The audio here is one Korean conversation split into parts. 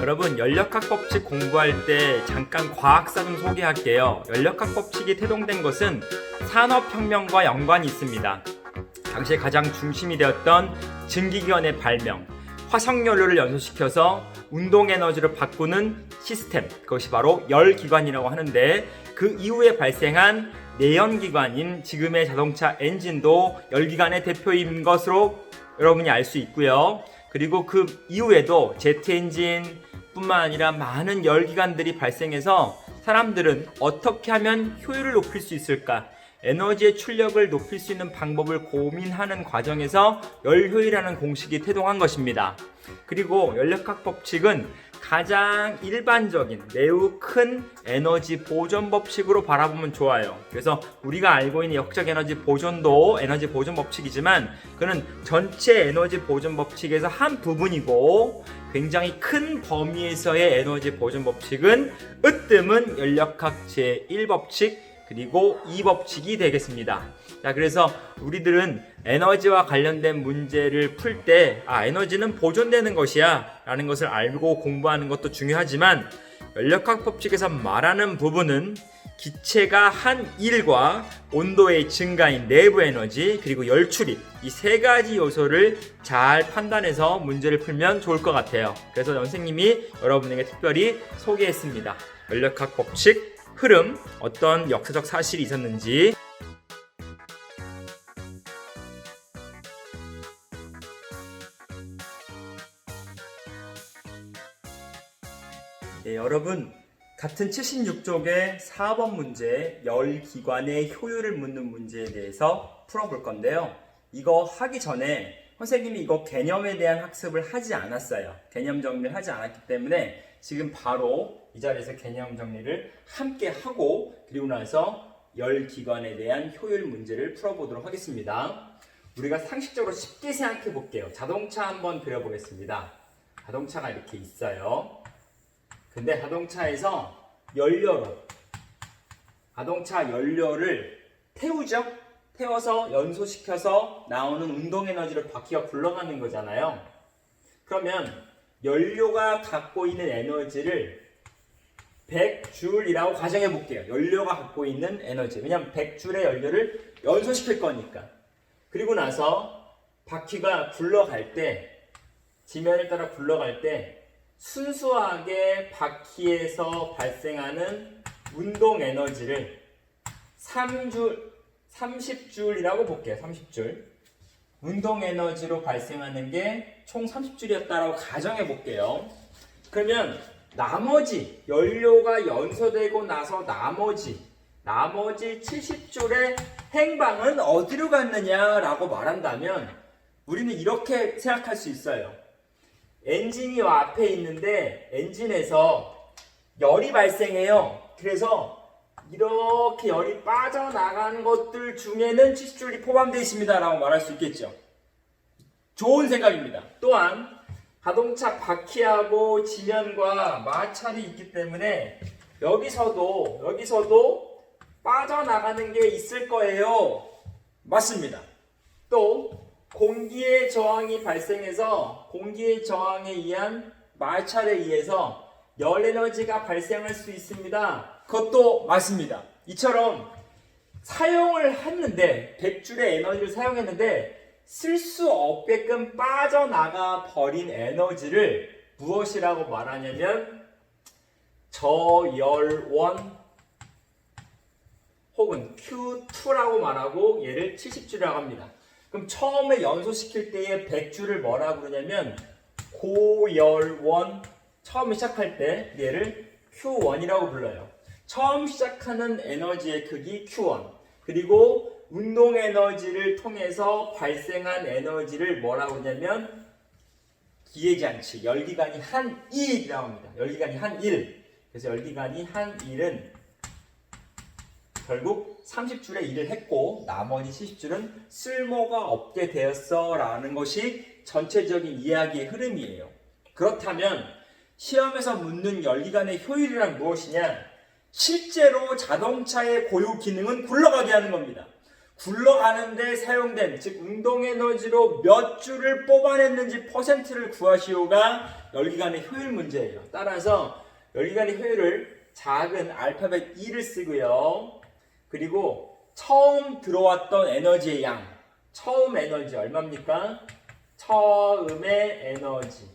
여러분, 연력학 법칙 공부할 때 잠깐 과학사 좀 소개할게요. 연력학 법칙이 태동된 것은 산업혁명과 연관이 있습니다. 당시에 가장 중심이 되었던 증기기관의 발명, 화석연료를 연소시켜서 운동에너지로 바꾸는 시스템, 그것이 바로 열기관이라고 하는데, 그 이후에 발생한 내연기관인 지금의 자동차 엔진도 열기관의 대표인 것으로 여러분이 알 수 있고요. 그리고 그 이후에도 제트 엔진 뿐만 아니라 많은 열기관들이 발생해서 사람들은 어떻게 하면 효율을 높일 수 있을까, 에너지의 출력을 높일 수 있는 방법을 고민하는 과정에서 열효율이라는 공식이 태동한 것입니다. 그리고 연력학 법칙은 가장 일반적인 매우 큰 에너지 보존 법칙으로 바라보면 좋아요. 그래서 우리가 알고 있는 역적 에너지 보존도 에너지 보존 법칙이지만, 그는 전체 에너지 보존 법칙에서 한 부분이고, 굉장히 큰 범위에서의 에너지 보존 법칙은 으뜸은 연력학 제1법칙 그리고 2법칙이 되겠습니다. 자, 그래서 우리들은 에너지와 관련된 문제를 풀 때 에너지는 보존되는 것이야 라는 것을 알고 공부하는 것도 중요하지만, 연력학 법칙에서 말하는 부분은 기체가 한 일과 온도의 증가인 내부 에너지 그리고 열 출입, 이 세 가지 요소를 잘 판단해서 문제를 풀면 좋을 것 같아요. 그래서 선생님이 여러분에게 특별히 소개했습니다. 연력학 법칙 흐름, 어떤 역사적 사실이 있었는지. 네, 여러분, 같은 76쪽의 4번 문제, 열기관의 효율을 묻는 문제에 대해서 풀어볼 건데요. 이거 하기 전에 선생님이 이거 개념에 대한 학습을 하지 않았어요. 개념 정리를 하지 않았기 때문에 지금 바로 이 자리에서 개념 정리를 함께 하고, 그리고 나서 열기관에 대한 효율 문제를 풀어보도록 하겠습니다. 우리가 상식적으로 쉽게 생각해 볼게요. 자동차 한번 그려보겠습니다. 자동차가 이렇게 있어요. 근데 자동차에서 자동차 연료를 태우죠? 태워서 연소시켜서 나오는 운동에너지를 바퀴가 굴러가는 거잖아요. 그러면 연료가 갖고 있는 에너지를 100줄이라고 가정해 볼게요. 연료가 갖고 있는 에너지. 왜냐면 100줄의 연료를 연소시킬 거니까. 그리고 나서 바퀴가 굴러갈 때, 지면을 따라 굴러갈 때 순수하게 바퀴에서 발생하는 운동 에너지를 30줄이라고 볼게요. 30줄. 운동 에너지로 발생하는 게 총 30줄이었다라고 가정해 볼게요. 그러면 나머지 연료가 연소되고 나서 나머지 70줄의 행방은 어디로 갔느냐라고 말한다면, 우리는 이렇게 생각할 수 있어요. 엔진이 앞에 있는데 엔진에서 열이 발생해요. 그래서 이렇게 열이 빠져나가는 것들 중에는 70줄이 포함되어 있습니다 라고 말할 수 있겠죠. 좋은 생각입니다. 또한 자동차 바퀴하고 지면과 마찰이 있기 때문에 여기서도 빠져나가는 게 있을 거예요. 맞습니다. 또 공기의 저항이 발생해서 공기의 저항에 의한 마찰에 의해서 열 에너지가 발생할 수 있습니다. 그것도 맞습니다. 이처럼 사용을 했는데 100줄의 에너지를 사용했는데 쓸 수 없게끔 빠져나가 버린 에너지를 무엇이라고 말하냐면 저열원 혹은 Q2라고 말하고, 얘를 70줄이라고 합니다. 그럼 처음에 연소시킬 때의 100줄을 뭐라고 그러냐면 고열원, 처음에 시작할 때 얘를 Q1이라고 불러요. 처음 시작하는 에너지의 크기 Q1, 그리고 운동 에너지를 통해서 발생한 에너지를 뭐라고 하냐면 기계장치, 열기관이 한 1이라고 합니다. 열기관이 한 1. 그래서 열기관이 한 1은 결국 30줄에 일을 했고 나머지 70줄은 쓸모가 없게 되었어 라는 것이 전체적인 이야기의 흐름이에요. 그렇다면 시험에서 묻는 열기관의 효율이란 무엇이냐? 실제로 자동차의 고유 기능은 굴러가게 하는 겁니다. 굴러가는데 사용된, 즉 운동 에너지로 몇 줄을 뽑아냈는지 퍼센트를 구하시오가 열기관의 효율 문제예요. 따라서 열기관의 효율을 작은 알파벳 E를 쓰고요. 그리고 처음 들어왔던 에너지의 양, 처음 에너지 얼마입니까? 처음의 에너지,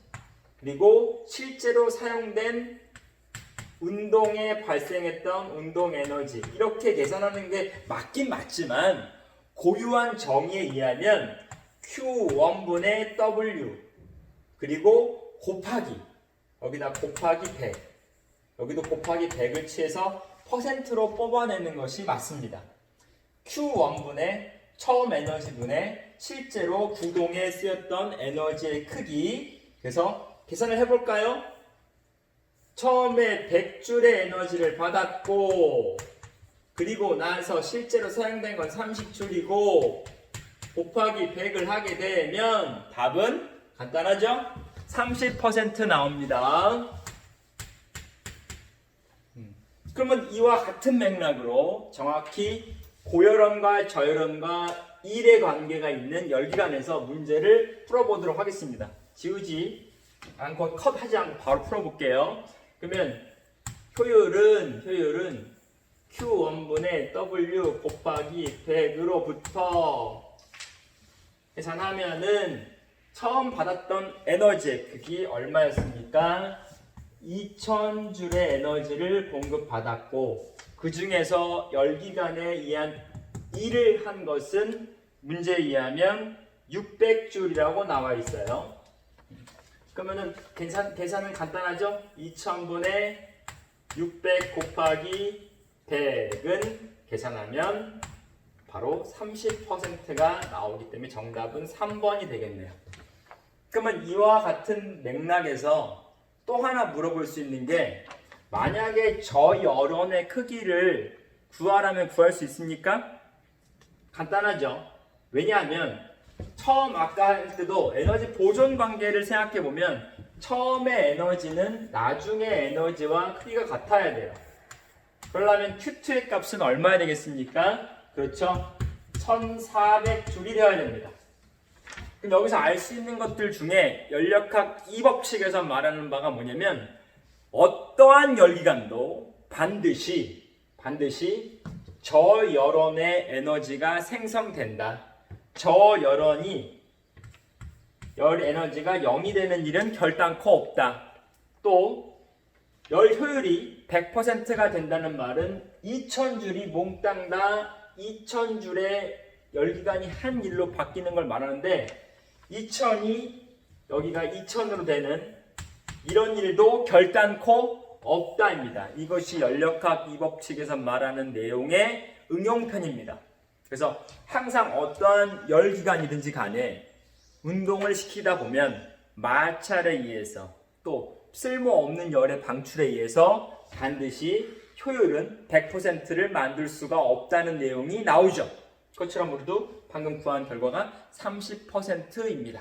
그리고 실제로 사용된 운동에 발생했던 운동 에너지, 이렇게 계산하는 게 맞긴 맞지만 고유한 정의에 의하면 Q1분의 W 그리고 곱하기, 여기다 곱하기 100, 여기도 곱하기 100을 취해서 퍼센트로 뽑아내는 것이 맞습니다. Q1분의 처음 에너지분의 실제로 구동에 쓰였던 에너지의 크기. 그래서 계산을 해볼까요? 처음에 100줄의 에너지를 받았고, 그리고 나서 실제로 사용된 건 30줄이고 곱하기 100을 하게 되면 답은 간단하죠? 30% 나옵니다. 그러면 이와 같은 맥락으로 정확히 고열원과 저열원과 일의 관계가 있는 열기관에서 문제를 풀어보도록 하겠습니다. 지우지 않고 컷하지 않고 바로 풀어볼게요. 그러면 효율은 Q1분의 W 곱하기 100으로부터 계산하면은 처음 받았던 에너지의 크기 얼마였습니까? 2000줄의 에너지를 공급받았고, 그 중에서 열기관에 의한 일을 한 것은 문제에 의하면 600줄이라고 나와 있어요. 그러면은 계산은 간단하죠? 2000분의 600 곱하기 100은 계산하면 바로 30%가 나오기 때문에 정답은 3번이 되겠네요. 그러면 이와 같은 맥락에서 또 하나 물어볼 수 있는 게, 만약에 저열원의 크기를 구하라면 구할 수 있습니까? 간단하죠. 왜냐하면 처음 아까 할 때도 에너지 보존 관계를 생각해 보면 처음의 에너지는 나중의 에너지와 크기가 같아야 돼요. 그러려면 Q2의 값은 얼마야 되겠습니까? 그렇죠. 1400줄이 되어야 됩니다. 그럼 여기서 알 수 있는 것들 중에 연력학 2법칙에서 말하는 바가 뭐냐면, 어떠한 열기관도 반드시 저열원의 에너지가 생성된다. 저열원이 열 에너지가 0이 되는 일은 결단코 없다. 또 열 효율이 100%가 된다는 말은 2000줄이 몽땅 다 2000줄의 열기관이 한 일로 바뀌는 걸 말하는데, 2000이 여기가 2000으로 되는 이런 일도 결단코 없다입니다. 이것이 연력학 2법칙에서 말하는 내용의 응용편입니다. 그래서 항상 어떠한 열기관이든지 간에 운동을 시키다 보면 마찰에 의해서 또 쓸모없는 열의 방출에 의해서 반드시 효율은 100%를 만들 수가 없다는 내용이 나오죠. 그것처럼 우리도 방금 구한 결과가 30%입니다.